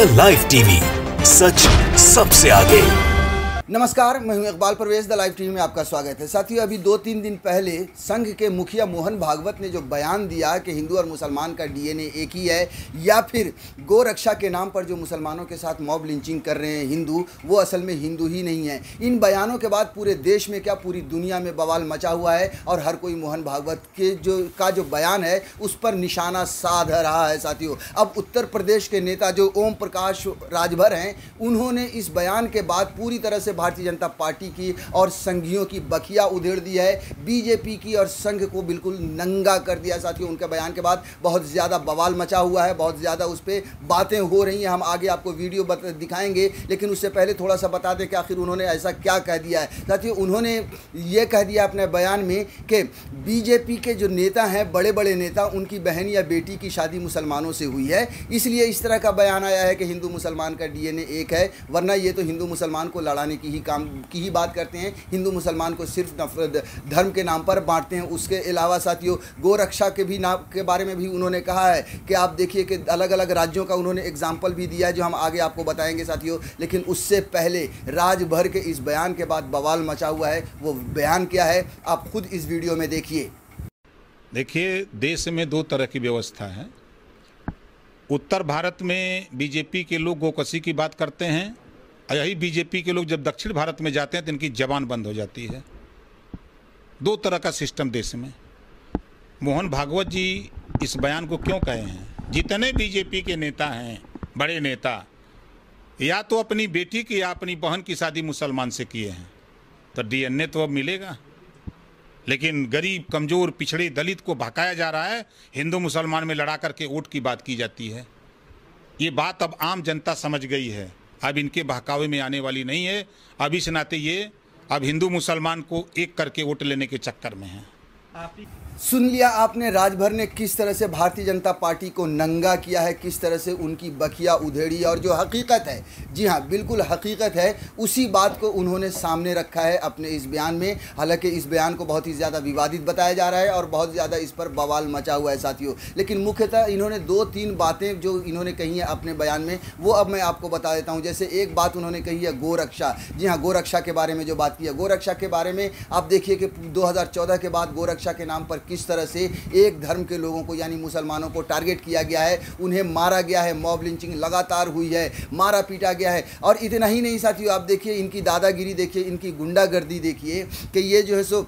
The live TV, सच सबसे आगे। नमस्कार, मैं हूं Iqbal Parvez. The live TV में आपका स्वागत है। साथियों, अभी 2-3 दिन पहले संघ के मुखिया मोहन भागवत ने जो बयान दिया कि हिंदू और मुसलमान का डीएनए एक ही है, या फिर गोरक्षा के नाम पर जो मुसलमानों के साथ मॉब लिंचिंग कर रहे हैं हिंदू, वो असल में हिंदू ही नहीं है। इन बयानों के बाद पूरे देश में क्या पूरी दुनिया में बवाल मचा हुआ है और हर कोई मोहन भागवत के जो बयान है उस पर निशाना साध रहा है। साथियों, अब उत्तर प्रदेश के नेता जो ओम प्रकाश राजभर हैं, उन्होंने इस बयान के बाद पूरी तरह से भारतीय जनता पार्टी की और संघियों की बखिया उधेड़ दी है। बीजेपी की और संघ को बिल्कुल नंगा कर दिया। साथियों, उनके बयान के बाद बहुत ज़्यादा बवाल मचा हुआ है, बहुत ज़्यादा उस पर बातें हो रही हैं। हम आगे आपको वीडियो दिखाएंगे, लेकिन उससे पहले थोड़ा सा बता दें कि आखिर उन्होंने ऐसा क्या कह दिया है। साथियों, उन्होंने ये कह दिया अपने बयान में कि बीजेपी के जो नेता हैं, बड़े बड़े नेता, उनकी बहन या बेटी की शादी मुसलमानों से हुई है, इसलिए इस तरह का बयान आया है कि हिंदू मुसलमान का डीएनए एक है। वरना ये तो हिंदू मुसलमान को लड़ाने की ही बात करते हैं, हिंदू मुसलमान को सिर्फ नफरत धर्म के नाम पर बांटते हैं। उसके अलावा साथियों, गोरक्षा के बारे में भी उन्होंने कहा है कि आप देखिए कि अलग अलग राज्यों का उन्होंने एग्जाम्पल भी दिया है, जो हम आगे आपको बताएंगे साथियों। लेकिन उससे पहले राज भर के इस बयान के बाद बवाल मचा हुआ है। वो बयान क्या है, आप खुद इस वीडियो में देखिए। देखिए, देश में दो तरह की व्यवस्था है। उत्तर भारत में बीजेपी के लोग गोकशी की बात करते हैं, और यही बीजेपी के लोग जब दक्षिण भारत में जाते हैं तो इनकी जबान बंद हो जाती है। दो तरह का सिस्टम देश में। मोहन भागवत जी इस बयान को क्यों कहे हैं? जितने बीजेपी के नेता हैं, बड़े नेता, या तो अपनी बेटी की या अपनी बहन की शादी मुसलमान से किए हैं तो डीएनए तो अब मिलेगा, लेकिन गरीब, कमज़ोर, पिछड़े, दलित को भड़काया जा रहा है। हिंदू मुसलमान में लड़ा करके वोट की बात की जाती है। ये बात अब आम जनता समझ गई है, अब इनके बहकावे में आने वाली नहीं है। अब इस नाते ये अब हिंदू मुसलमान को एक करके वोट लेने के चक्कर में है। सुन लिया आपने, राजभर ने किस तरह से भारतीय जनता पार्टी को नंगा किया है, किस तरह से उनकी बखिया उधेड़ी है। और जो हकीकत है, जी हाँ, बिल्कुल हकीकत है, उसी बात को उन्होंने सामने रखा है अपने इस बयान में। हालांकि इस बयान को बहुत ही ज़्यादा विवादित बताया जा रहा है और बहुत ज़्यादा इस पर बवाल मचा हुआ है साथियों। लेकिन मुख्यतः इन्होंने 2-3 बातें जो इन्होंने कही हैं अपने बयान में, वो अब मैं आपको बता देता हूँ। जैसे एक बात उन्होंने कही है गोरक्षा। जी हाँ, गोरक्षा के बारे में जो बात की है, गोरक्षा के बारे में आप देखिए कि 2014 के बाद गोरक्षा के नाम पर किस तरह से एक धर्म के लोगों को, यानी मुसलमानों को टारगेट किया गया है, उन्हें मारा गया है। मॉब लिंचिंग लगातार हुई है, मारा पीटा गया है। और इतना ही नहीं साथियों, आप देखिए इनकी दादागिरी देखिए, इनकी गुंडागर्दी देखिए कि ये जो है सो,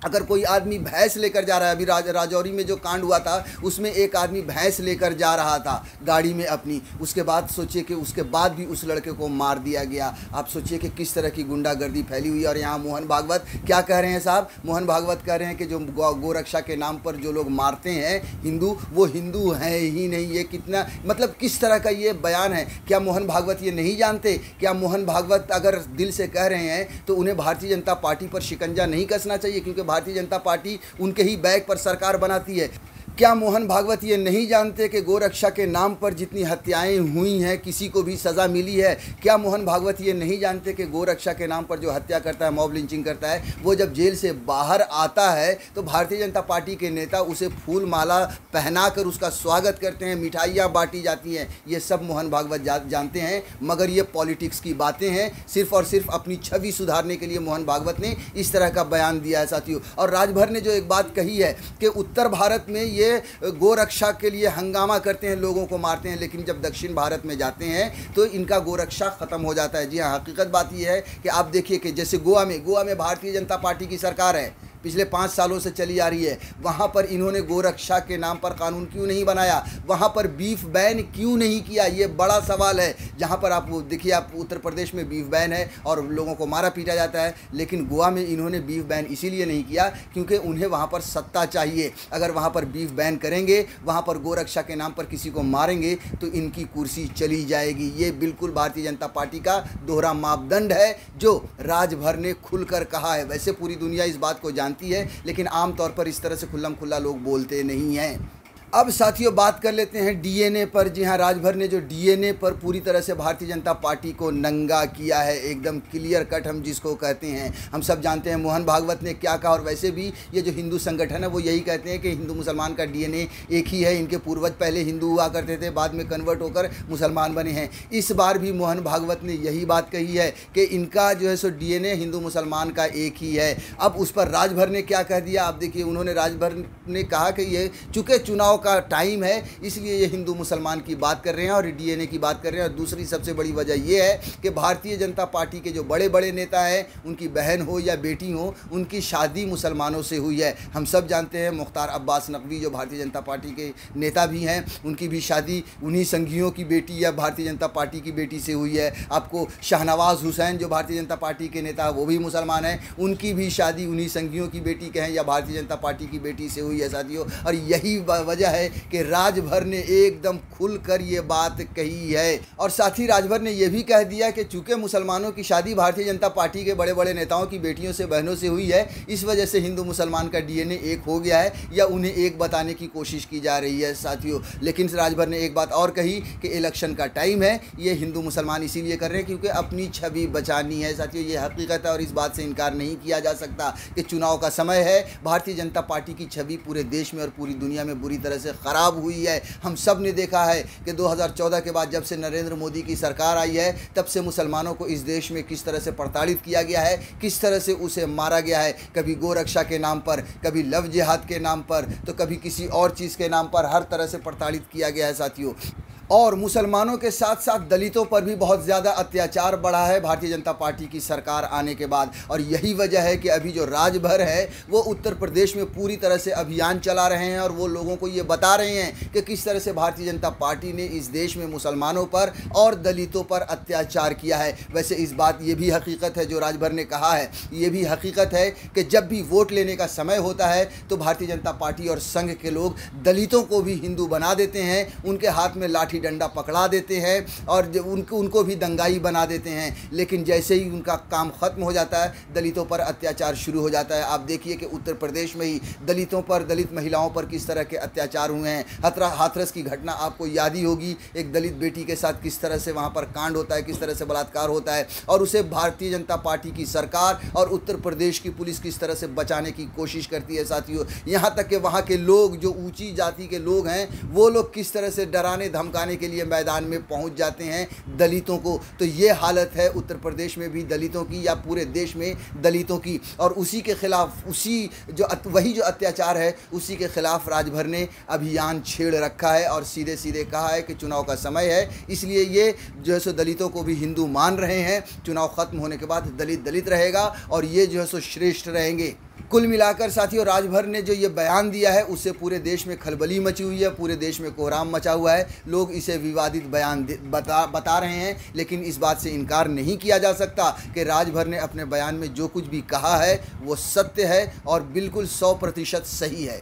अगर कोई आदमी भैंस लेकर जा रहा है, अभी राजौरी में जो कांड हुआ था उसमें एक आदमी भैंस लेकर जा रहा था गाड़ी में अपनी, उसके बाद सोचिए कि उसके बाद भी उस लड़के को मार दिया गया। आप सोचिए कि किस तरह की गुंडागर्दी फैली हुई है। और यहाँ मोहन भागवत क्या कह रहे हैं साहब? मोहन भागवत कह रहे हैं कि जो गोरक्षा के नाम पर जो लोग मारते हैं हिंदू, वो हिंदू हैं ही नहीं। ये कितना, मतलब किस तरह का ये बयान है? क्या मोहन भागवत ये नहीं जानते? क्या मोहन भागवत अगर दिल से कह रहे हैं तो उन्हें भारतीय जनता पार्टी पर शिकंजा नहीं कसना चाहिए? क्योंकि भारतीय जनता पार्टी उनके ही बैग पर सरकार बनाती है। क्या मोहन भागवत ये नहीं जानते कि गोरक्षा के नाम पर जितनी हत्याएं हुई हैं, किसी को भी सज़ा मिली है? क्या मोहन भागवत ये नहीं जानते कि गोरक्षा के नाम पर जो हत्या करता है, मॉब लिंचिंग करता है, वो जब जेल से बाहर आता है तो भारतीय जनता पार्टी के नेता उसे फूल माला पहनाकर उसका स्वागत करते हैं, मिठाइयाँ बांटी जाती हैं। ये सब मोहन भागवत जानते हैं, मगर ये पॉलिटिक्स की बातें हैं। सिर्फ और सिर्फ अपनी छवि सुधारने के लिए मोहन भागवत ने इस तरह का बयान दिया है साथियों। और राजभर ने जो एक बात कही है कि उत्तर भारत में ये गोरक्षा के लिए हंगामा करते हैं, लोगों को मारते हैं, लेकिन जब दक्षिण भारत में जाते हैं तो इनका गोरक्षा ख़त्म हो जाता है। जी हाँ, हकीकत बात यह है कि आप देखिए कि जैसे गोवा में भारतीय जनता पार्टी की सरकार है, पिछले 5 सालों से चली आ रही है। वहाँ पर इन्होंने गोरक्षा के नाम पर कानून क्यों नहीं बनाया? वहाँ पर बीफ बैन क्यों नहीं किया? ये बड़ा सवाल है। जहाँ पर आप देखिए, आप उत्तर प्रदेश में बीफ बैन है और लोगों को मारा पीटा जाता है, लेकिन गोवा में इन्होंने बीफ बैन इसीलिए नहीं किया क्योंकि उन्हें वहाँ पर सत्ता चाहिए। अगर वहाँ पर बीफ बैन करेंगे, वहाँ पर गोरक्षा के नाम पर किसी को मारेंगे तो इनकी कुर्सी चली जाएगी। ये बिल्कुल भारतीय जनता पार्टी का दोहरा मापदंड है जो राजभर ने खुलकर कहा है। वैसे पूरी दुनिया इस बात को जानती है, लेकिन आमतौर पर इस तरह से खुल्लम खुल्ला लोग बोलते नहीं हैं। अब साथियों बात कर लेते हैं डीएनए पर। जी हाँ, राजभर ने जो डीएनए पर पूरी तरह से भारतीय जनता पार्टी को नंगा किया है, एकदम क्लियर कट हम जिसको कहते हैं। हम सब जानते हैं मोहन भागवत ने क्या कहा, और वैसे भी ये जो हिंदू संगठन है वो यही कहते हैं कि हिंदू मुसलमान का डीएनए एक ही है। इनके पूर्वज पहले हिंदू हुआ करते थे, बाद में कन्वर्ट होकर मुसलमान बने हैं। इस बार भी मोहन भागवत ने यही बात कही है कि इनका जो है सो डीएनए हिंदू मुसलमान का एक ही है। अब उस पर राजभर ने क्या कह दिया आप देखिए। उन्होंने राजभर ने कहा कि ये चूँकि चुनाव का टाइम है इसलिए ये हिंदू मुसलमान की बात कर रहे हैं और डीएनए की बात कर रहे हैं। और दूसरी सबसे बड़ी वजह ये है कि भारतीय जनता पार्टी के जो बड़े बड़े नेता हैं, उनकी बहन हो या बेटी हो, उनकी शादी मुसलमानों से हुई है। हम सब जानते हैं मुख्तार अब्बास नकवी जो भारतीय जनता पार्टी के नेता भी हैं, उनकी भी शादी उन्हीं संघियों की बेटी या भारतीय जनता पार्टी की बेटी से हुई है। आपको शाहनवाज हुसैन जो भारतीय जनता पार्टी के नेता है वो भी मुसलमान हैं, उनकी भी शादी उन्हीं संघियों की बेटी के हैं या भारतीय जनता पार्टी की बेटी से हुई है साथियों। और यही वजह है कि राजभर ने एकदम खुलकर ये बात कही है। और साथ ही राजभर ने यह भी कह दिया कि चूंकि मुसलमानों की शादी भारतीय जनता पार्टी के बड़े बड़े नेताओं की बेटियों से, बहनों से हुई है, इस वजह से हिंदू मुसलमान का डीएनए एक हो गया है या उन्हें एक बताने की कोशिश की जा रही है साथियों। लेकिन राजभर ने एक बात और कही कि इलेक्शन का टाइम है, ये हिंदू मुसलमान इसीलिए कर रहे हैं क्योंकि अपनी छवि बचानी है साथियों। ये हकीकत है और इस बात से इनकार नहीं किया जा सकता कि चुनाव का समय है। भारतीय जनता पार्टी की छवि पूरे देश में और पूरी दुनिया में बुरी तरह से खराब हुई है। हम सब ने देखा है कि 2014 के बाद जब से नरेंद्र मोदी की सरकार आई है तब से मुसलमानों को इस देश में किस तरह से प्रताड़ित किया गया है, किस तरह से उसे मारा गया है। कभी गोरक्षा के नाम पर, कभी लव जिहाद के नाम पर, तो कभी किसी और चीज़ के नाम पर हर तरह से प्रताड़ित किया गया है साथियों। और मुसलमानों के साथ साथ दलितों पर भी बहुत ज़्यादा अत्याचार बढ़ा है भारतीय जनता पार्टी की सरकार आने के बाद। और यही वजह है कि अभी जो राजभर है वो उत्तर प्रदेश में पूरी तरह से अभियान चला रहे हैं और वो लोगों को ये बता रहे हैं कि किस तरह से भारतीय जनता पार्टी ने इस देश में मुसलमानों पर और दलितों पर अत्याचार किया है। वैसे इस बात ये भी हकीकत है जो राजभर ने कहा है, ये भी हकीकत है कि जब भी वोट लेने का समय होता है तो भारतीय जनता पार्टी और संघ के लोग दलितों को भी हिंदू बना देते हैं, उनके हाथ में लाठी डंडा पकड़ा देते हैं और उनको भी दंगाई बना देते हैं। लेकिन जैसे ही उनका काम खत्म हो जाता है दलितों पर अत्याचार शुरू हो जाता है। आप देखिए कि उत्तर प्रदेश में ही दलितों पर, दलित महिलाओं पर किस तरह के अत्याचार हुए हैं। हाथरस की घटना आपको याद ही होगी, एक दलित बेटी के साथ किस तरह से वहाँ पर कांड होता है, किस तरह से बलात्कार होता है और उसे भारतीय जनता पार्टी की सरकार और उत्तर प्रदेश की पुलिस किस तरह से बचाने की कोशिश करती है साथियों। यहाँ तक कि वहाँ के लोग जो ऊंची जाति के लोग हैं वो लोग किस तरह से डराने धमकाने के लिए मैदान में पहुंच जाते हैं दलितों को। तो ये हालत है उत्तर प्रदेश में भी दलितों की या पूरे देश में दलितों की। और उसी के खिलाफ वही जो अत्याचार है उसी के खिलाफ राजभर ने अभियान छेड़ रखा है और सीधे सीधे कहा है कि चुनाव का समय है, इसलिए ये जो है सो दलितों को भी हिंदू मान रहे हैं। चुनाव खत्म होने के बाद दलित दलित रहेगा और ये जो है सो श्रेष्ठ रहेंगे। कुल मिलाकर साथियों राजभर ने जो ये बयान दिया है उससे पूरे देश में खलबली मची हुई है, पूरे देश में कोहराम मचा हुआ है। लोग इसे विवादित बयान बता रहे हैं, लेकिन इस बात से इनकार नहीं किया जा सकता कि राजभर ने अपने बयान में जो कुछ भी कहा है वो सत्य है और बिल्कुल 100% सही है।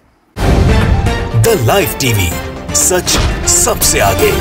द लाइव टीवी, सच सबसे आगे।